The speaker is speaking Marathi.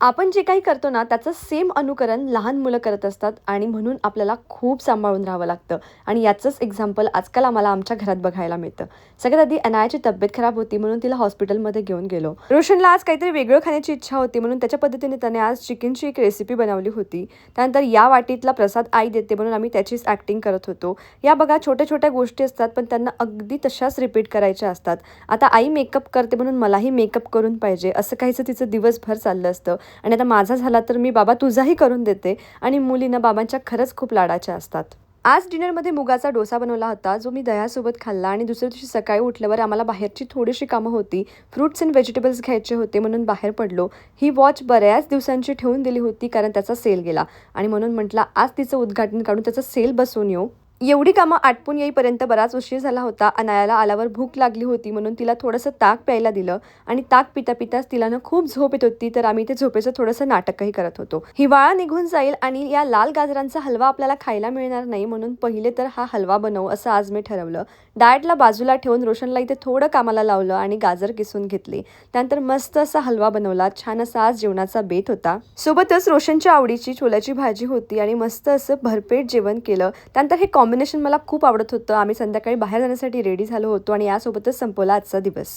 आपण जे काही करतो ना, त्याचं सेम अनुकरण लहान मुलं करत असतात आणि म्हणून आपल्याला खूप सांभाळून राहावं लागतं आणि याचंच एक्झाम्पल आजकाल आम्हाला आमच्या घरात बघायला मिळतं. सगळ्यात आधी अनायाची तब्येत खराब होती म्हणून तिला हॉस्पिटलमध्ये घेऊन गेलो. रोशनला आज काहीतरी वेगळं खाण्याची इच्छा होती म्हणून त्याच्या पद्धतीने त्याने आज चिकनची एक रेसिपी बनवली होती. त्यानंतर या वाटीतला प्रसाद आई देते म्हणून आम्ही त्याचीच ॲक्टिंग करत होतो. या बघा छोट्या-छोट्या गोष्टी असतात पण त्यांना अगदी तशाच रिपीट करायच्या असतात. आता आई मेकअप करते म्हणून मलाही मेकअप करून पाहिजे असं काहीसं तिचं दिवसभर चाललं असतं. आणि आता माझा झाला तर मी बाबा तुझाही करून देते आणि मुलींना बाबांच्या खरंच खूप लाडाच्या असतात. आज डिनरमध्ये मुगाचा डोसा बनवला होता जो मी दह्यासोबत खाल्ला आणि दुसऱ्या दिवशी सकाळी उठल्यावर आम्हाला बाहेरची थोडीशी कामं होती. फ्रुट्स अँड व्हेजिटेबल्स घ्यायचे होते म्हणून बाहेर पडलो. ही वॉच बऱ्याच दिवसांची ठेवून दिली होती कारण त्याचा सेल गेला आणि म्हणून म्हटलं आज तिचं उद्घाटन काढून त्याचा सेल बसवून येऊ. एवढी कामं आटपून येईपर्यंत बराच उशीर झाला होता. अनायाला आल्यावर भूक लागली होती म्हणून तिला थोडंसं ताक प्यायला दिलं आणि ताक पिता पिताच तिला ना खूप झोप येत होती तर आम्ही ते झोपेचं थोडंसं नाटकही करत होतो. हिवाळा निघून जाईल आणि या लाल गाजरांचा हलवा आपल्याला खायला मिळणार नाही म्हणून पहिले तर हा हलवा बनवू असं आज मी ठरवलं. डाएटला बाजूला ठेवून रोशनला इथे थोडं कामाला लावलं आणि गाजर किसून घेतले. त्यानंतर मस्त असा हलवा बनवला. छान असा आज जेवणाचा बेत होता. सोबतच रोशनच्या आवडीची छोल्याची भाजी होती आणि मस्त असं भरपेट जेवण केलं. त्यानंतर हे कॉम्बिनेशन मला खूप आवडत होतं. आम्ही संध्याकाळी बाहेर जाण्यासाठी रेडी झालो होतो आणि यासोबतच संपवला आजचा दिवस.